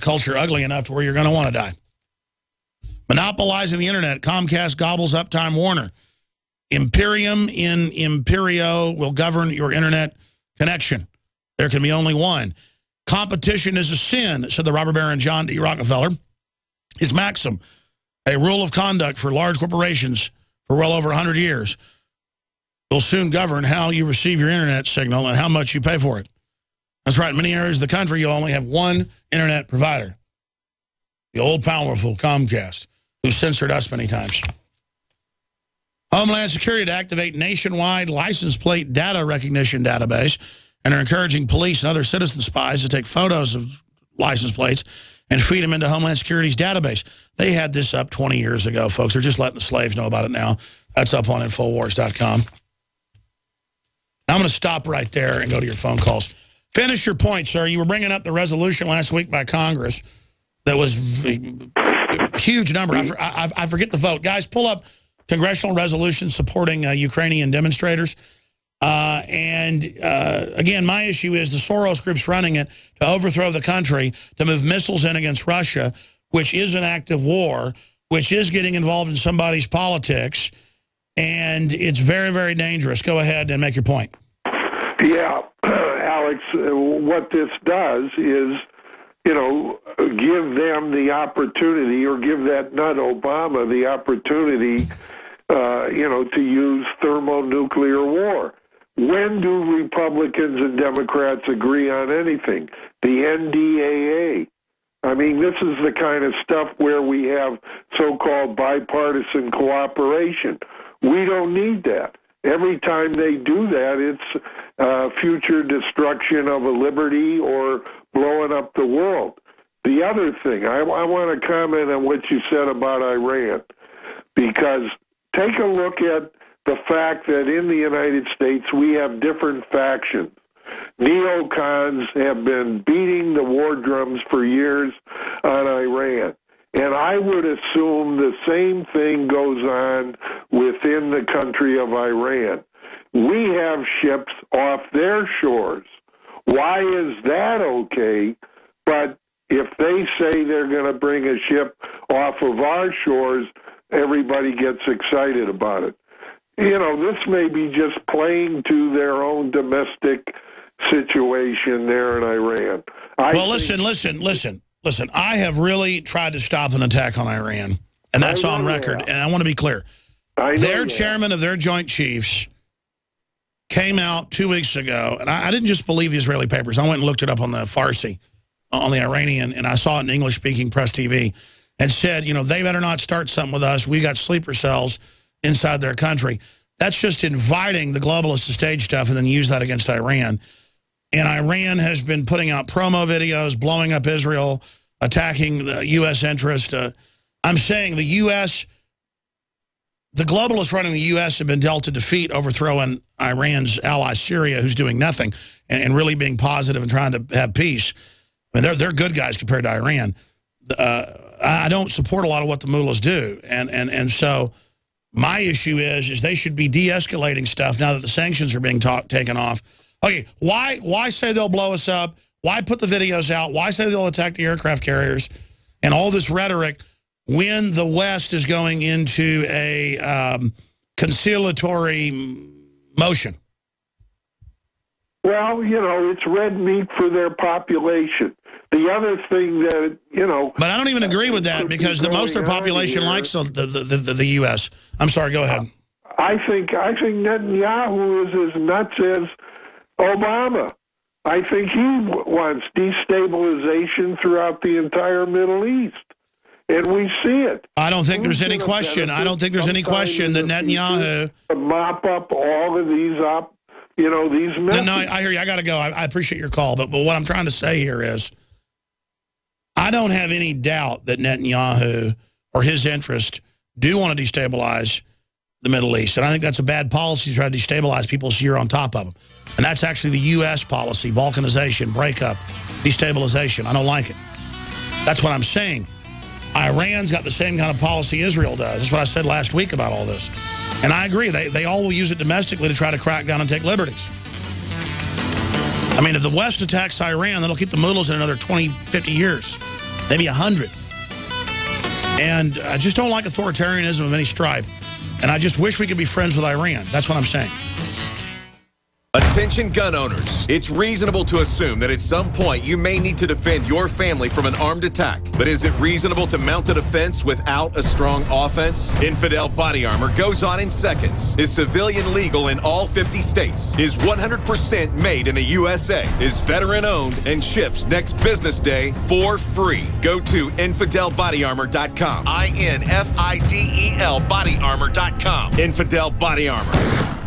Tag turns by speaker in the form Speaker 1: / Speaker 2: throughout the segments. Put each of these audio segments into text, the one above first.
Speaker 1: culture ugly enough to where you're going to want to die. Monopolizing the internet. Comcast gobbles up Time Warner. Imperium in Imperio will govern your internet connection. There can be only one. Competition is a sin, said the robber baron John D. Rockefeller. His maxim, a rule of conduct for large corporations for well over 100 years, will soon govern how you receive your internet signal and how much you pay for it. That's right. In many areas of the country, you'll only have one internet provider. The old powerful Comcast, who censored us many times. Homeland Security to activate nationwide license plate data recognition database and are encouraging police and other citizen spies to take photos of license plates and feed them into Homeland Security's database. They had this up 20 years ago, folks. They're just letting the slaves know about it now. That's up on Infowars.com. I'm going to stop right there and go to your phone calls. Finish your point, sir. You were bringing up the resolution last week by Congress that was a huge number. I forget the vote. Guys, pull up congressional resolution supporting Ukrainian demonstrators. Again, my issue is the Soros group's running it to overthrow the country, to move missiles in against Russia, which is an active war, which is getting involved in somebody's politics, and it's very, very dangerous. Go ahead and make your point.
Speaker 2: Yeah, Alex, what this does is, you know, give them the opportunity, or give that nut Obama the opportunity, you know, to use thermonuclear war. When do Republicans and Democrats agree on anything? The NDAA. I mean, this is the kind of stuff where we have so-called bipartisan cooperation. We don't need that. Every time they do that, it's future destruction of a liberty or blowing up the world. The other thing, I want to comment on what you said about Iran, because take a look at the fact that in the United States we have different factions. Neocons have been beating the war drums for years on Iran. And I would assume the same thing goes on within the country of Iran. We have ships off their shores. Why is that okay? But if they say they're going to bring a ship off of our shores, everybody gets excited about it. You know, this may be just playing to their own domestic situation there in Iran.
Speaker 1: Listen, I have really tried to stop an attack on Iran, and that's on record, and I want to be clear. Their chairman of their Joint Chiefs came out 2 weeks ago, and I didn't just believe the Israeli papers. I went and looked it up on the Farsi, on the Iranian, and I saw it in English-speaking press TV, and said, you know, they better not start something with us. We got sleeper cells inside their country. That's just inviting the globalists to stage stuff and then use that against Iran. And Iran has been putting out promo videos, blowing up Israel, attacking the U.S. interest. I'm saying the U.S., the globalists running the U.S. have been dealt a defeat overthrowing Iran's ally Syria, who's doing nothing, and really being positive and trying to have peace. I mean, they're good guys compared to Iran. I don't support a lot of what the mullahs do. And so my issue is they should be de-escalating stuff now that the sanctions are being taken off. Okay, why say they'll blow us up? Why put the videos out? Why say they'll attack the aircraft carriers? And all this rhetoric when the West is going into a conciliatory motion.
Speaker 2: Well, you know, it's red meat for their population. The other thing that, you know...
Speaker 1: But I don't even agree with that, because the most of their population likes the U.S. I'm sorry, go ahead.
Speaker 2: I think Netanyahu is as nuts as Obama. I think he wants destabilization throughout the entire Middle East. And we see it.
Speaker 1: I don't think there's any question. I don't think there's any question that Netanyahu...
Speaker 2: mop up all of these these messes.
Speaker 1: No, I hear you. I got to go. I appreciate your call. But what I'm trying to say here is I don't have any doubt that Netanyahu or his interest do want to destabilize the Middle East. And I think that's a bad policy to try to destabilize people so you're on top of them. And that's actually the U.S. policy, balkanization, breakup, destabilization. I don't like it. That's what I'm saying. Iran's got the same kind of policy Israel does. That's what I said last week about all this. And I agree. They all will use it domestically to try to crack down and take liberties. I mean, if the West attacks Iran, that'll keep the mullahs in another 20, 50 years. maybe 100. And I just don't like authoritarianism of any stripe. And I just wish we could be friends with Iran. That's what I'm saying.
Speaker 3: Attention gun owners. It's reasonable to assume that at some point you may need to defend your family from an armed attack. But is it reasonable to mount a defense without a strong offense? Infidel Body Armor goes on in seconds. Is civilian legal in all 50 states. Is 100% made in the USA. Is veteran owned and ships next business day for free. Go to InfidelBodyArmor.com. INFIDEL Bodyarmor.com. Infidel Body Armor.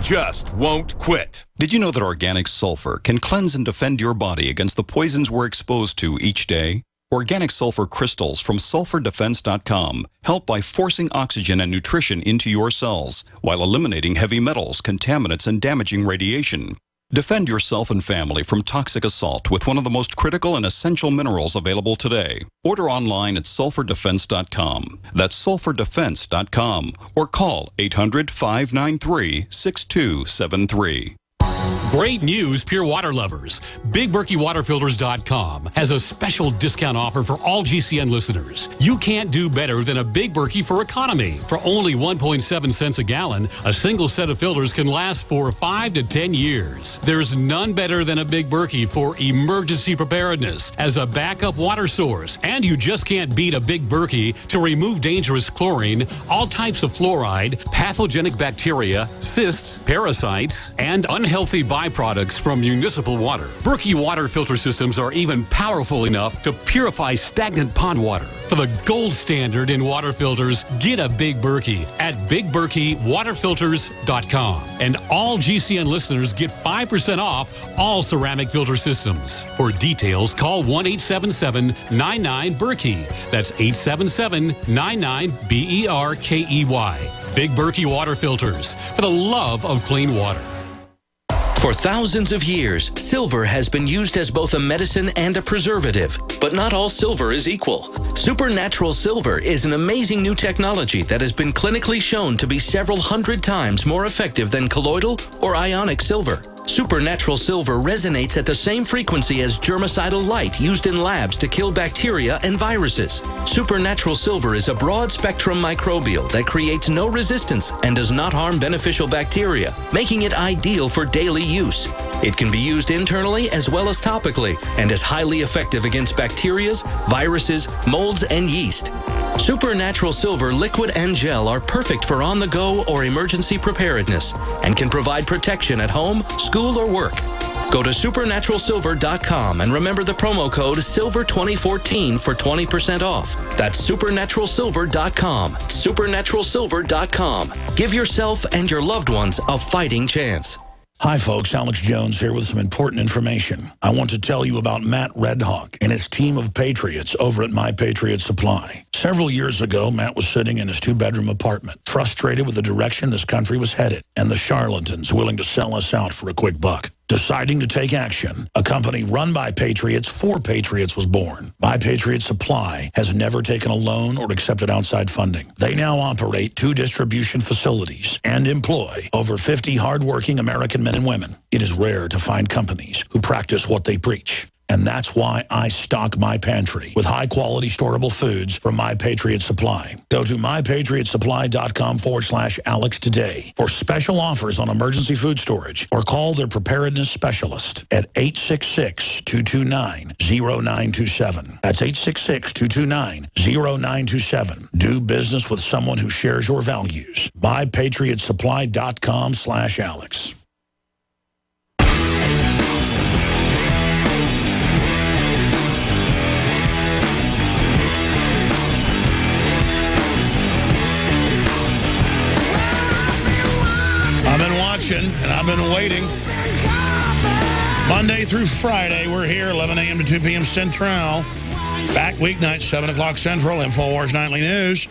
Speaker 3: Just won't quit.
Speaker 4: Did you know that organic sulfur can cleanse and defend your body against the poisons we're exposed to each day? Organic sulfur crystals from SulfurDefense.com help by forcing oxygen and nutrition into your cells while eliminating heavy metals, contaminants, and damaging radiation. Defend yourself and family from toxic assault with one of the most critical and essential minerals available today. Order online at SulfurDefense.com. That's SulfurDefense.com or call 800-593-6273.
Speaker 5: Great news, pure water lovers. BigBerkeyWaterFilters.com has a special discount offer for all GCN listeners. You can't do better than a Big Berkey for economy. For only 1.7 cents a gallon, a single set of filters can last for 5 to 10 years. There's none better than a Big Berkey for emergency preparedness as a backup water source. And you just can't beat a Big Berkey to remove dangerous chlorine, all types of fluoride, pathogenic bacteria, cysts, parasites, and unhealthy byproducts from municipal water. Berkey water filter systems are even powerful enough to purify stagnant pond water. For the gold standard in water filters, get a Big Berkey at BigBerkeyWaterFilters.com. And all GCN listeners get 5% off all ceramic filter systems. For details, call 1-877-99-BERKEY. That's 877-99-BERKEY. Big Berkey Water Filters, for the love of clean water.
Speaker 6: For thousands of years, silver has been used as both a medicine and a preservative. But not all silver is equal. Supernatural Silver is an amazing new technology that has been clinically shown to be several hundred times more effective than colloidal or ionic silver. Supernatural Silver resonates at the same frequency as germicidal light used in labs to kill bacteria and viruses. Supernatural Silver is a broad-spectrum microbial that creates no resistance and does not harm beneficial bacteria, making it ideal for daily use. It can be used internally as well as topically and is highly effective against bacteria, viruses, molds, and yeast. Supernatural Silver liquid and gel are perfect for on-the-go or emergency preparedness and can provide protection at home, school, or work. Go to supernaturalsilver.com and remember the promo code SILVER2014 for 20% off. That's supernaturalsilver.com. Supernaturalsilver.com. Give yourself and your loved ones a fighting chance.
Speaker 1: Hi, folks. Alex Jones here with some important information. I want to tell you about Matt Redhawk and his team of patriots over at My Patriot Supply. Several years ago, Matt was sitting in his two-bedroom apartment, frustrated with the direction this country was headed and the charlatans willing to sell us out for a quick buck. Deciding to take action, a company run by patriots for patriots was born. My Patriot Supply has never taken a loan or accepted outside funding. They now operate 2 distribution facilities and employ over 50 hardworking American men and women. It is rare to find companies who practice what they preach. And that's why I stock my pantry with high-quality storable foods from My Patriot Supply. Go to mypatriotsupply.com/Alex today for special offers on emergency food storage, or call their preparedness specialist at 866-229-0927. That's 866-229-0927. Do business with someone who shares your values. mypatriotsupply.com/Alex. I've been watching, and I've been waiting. Monday through Friday, we're here, 11 a.m. to 2 p.m. Central. Back weeknights, 7 o'clock Central, InfoWars Nightly News.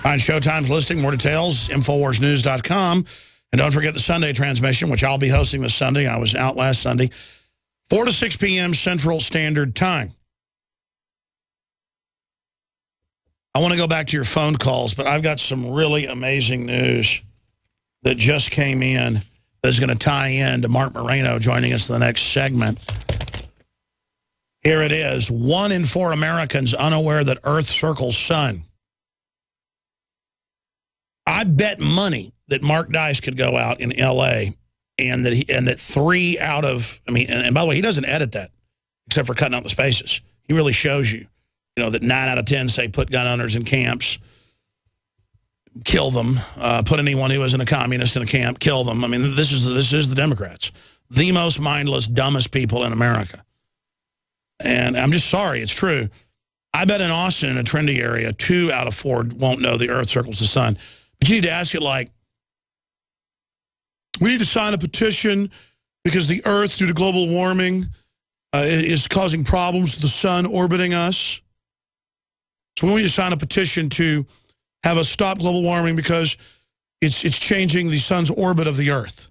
Speaker 1: Find Showtime's listing, more details, InfoWarsNews.com. And don't forget the Sunday transmission, which I'll be hosting this Sunday. I was out last Sunday. 4 to 6 p.m. Central Standard Time. I want to go back to your phone calls, but I've got some really amazing news that just came in that's going to tie in to Mark Moreno joining us in the next segment. Here it is. 1 in 4 Americans unaware that Earth circles sun. I bet money that Mark Dice could go out in L.A. and that 3 out of, I mean, and by the way, he doesn't edit that except for cutting out the spaces. He really shows you, that 9 out of 10 say put gun owners in camps, kill them, put anyone who isn't a communist in a camp, kill them. I mean, this is the Democrats, the most mindless, dumbest people in America. And I'm just sorry, it's true. I bet in Austin, in a trendy area, 2 out of 4 won't know the Earth circles the sun. But you need to ask it like, we need to sign a petition because the Earth, due to global warming, is causing problems with the sun orbiting us. So we want you to sign a petition to have us stop global warming because it's changing the sun's orbit of the Earth.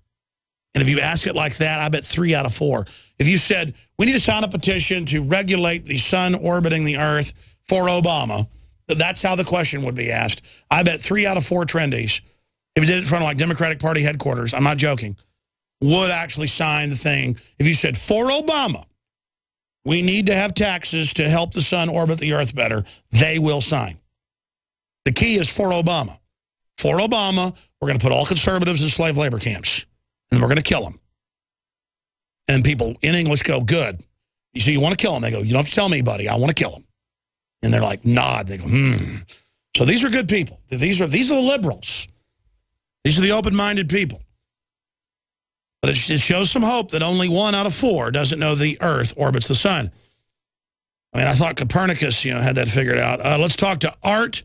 Speaker 1: And if you ask it like that, I bet 3 out of 4. If you said, we need to sign a petition to regulate the sun orbiting the Earth for Obama, that's how the question would be asked. I bet 3 out of 4 trendies, if you did it in front of like Democratic Party headquarters, I'm not joking, would actually sign the thing. If you said, for Obama, we need to have taxes to help the sun orbit the Earth better, they will sign. The key is for Obama. For Obama, we're going to put all conservatives in slave labor camps, and we're going to kill them. And people in English go, good. You say, you want to kill them? They go, you don't have to tell me, buddy. I want to kill them. And they're like, nod. They go, So these are good people. These are the liberals. These are the open-minded people. But it shows some hope that only 1 out of 4 doesn't know the Earth orbits the sun. I mean, I thought Copernicus, had that figured out. Let's talk to Art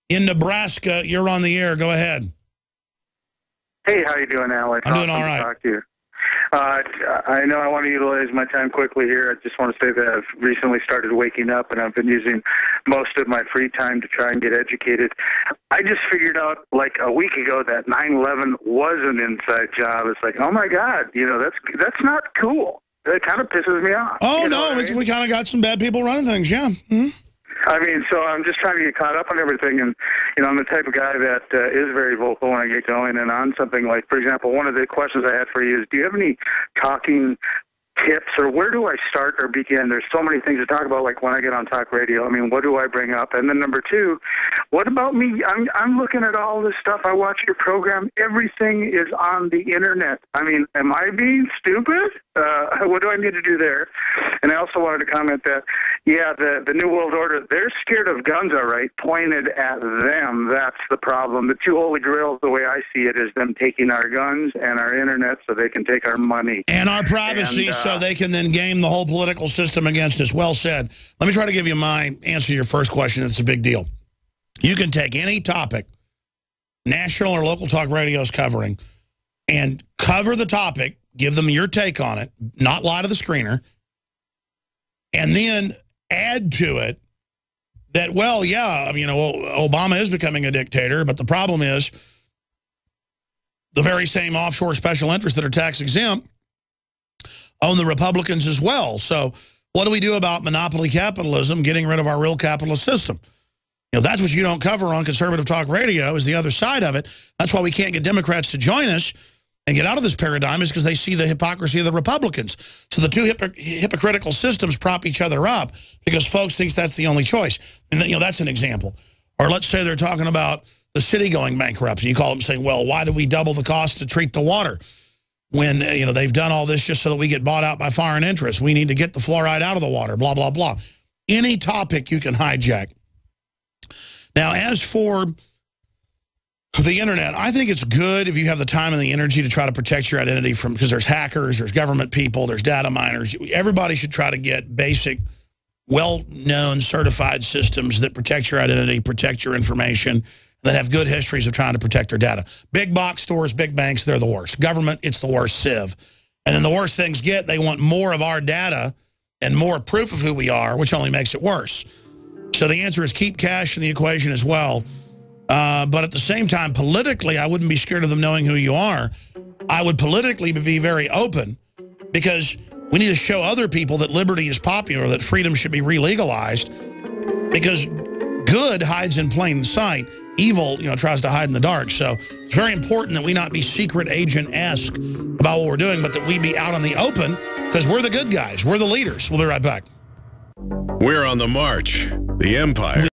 Speaker 1: in Nebraska. You're on the air. Go ahead.
Speaker 7: Hey, how you doing, Alex?
Speaker 1: I'm doing all right.
Speaker 7: Talk to you. I know I want to utilize my time quickly here. I just want to say that I've recently started waking up, and I've been using most of my free time to try and get educated. I just figured out like a week ago that 9/11 was an inside job. It's like, oh my God, that's not cool. It kind of pisses me off.
Speaker 1: Oh no, we kind of got some bad people running things. Yeah. Mm-hmm.
Speaker 7: I mean, so I'm just trying to get caught up on everything, and I'm the type of guy that is very vocal when I get going. And on something like, for example, one of the questions I had for you is, do you have any talking tips, or where do I start or begin? There's so many things to talk about, like when I get on talk radio. I mean, what do I bring up? And then number 2, what about me? I'm looking at all this stuff. I watch your program. Everything is on the internet. I mean, am I being stupid? What do I need to do there? And I also wanted to comment that, yeah, the New World Order, they're scared of guns, all right, pointed at them. That's the problem. The 2 holy grails, the way I see it, is them taking our guns and our internet so they can take our money.
Speaker 1: And our privacy so they can then game the whole political system against us. Well said. Let me try to give you my answer to your first question. It's a big deal. You can take any topic, national or local talk radio is covering, and cover the topic, give them your take on it, not lie to the screener, and then add to it that, well, yeah, Obama is becoming a dictator, but the problem is the very same offshore special interests that are tax exempt own the Republicans as well. So what do we do about monopoly capitalism, getting rid of our real capitalist system? That's what you don't cover on conservative talk radio, is the other side of it. That's why we can't get Democrats to join us and get out of this paradigm, is because they see the hypocrisy of the Republicans. So the 2 hypocritical systems prop each other up because folks think that's the only choice. And that's an example. Or let's say they're talking about the city going bankrupt, and you call them saying, well, why do we double the cost to treat the water when they've done all this just so that we get bought out by foreign interests? We need to get the fluoride out of the water, blah, blah, blah. Any topic you can hijack. Now, as for the internet, I think it's good if you have the time and the energy to try to protect your identity because there's hackers, there's government people, there's data miners. Everybody should try to get basic, well-known, certified systems that protect your identity, protect your information, that have good histories of trying to protect their data. Big box stores, big banks, they're the worst. Government, it's the worst sieve. And then the worse things get, they want more of our data and more proof of who we are, which only makes it worse. So the answer is keep cash in the equation as well. But at the same time, politically, I wouldn't be scared of them knowing who you are. I would politically be very open, because we need to show other people that liberty is popular, that freedom should be re-legalized, because good hides in plain sight. Evil, tries to hide in the dark. So it's very important that we not be secret agent-esque about what we're doing, but that we be out on the open, because we're the good guys. We're the leaders. We'll be right back.
Speaker 8: We're on the march. The Empire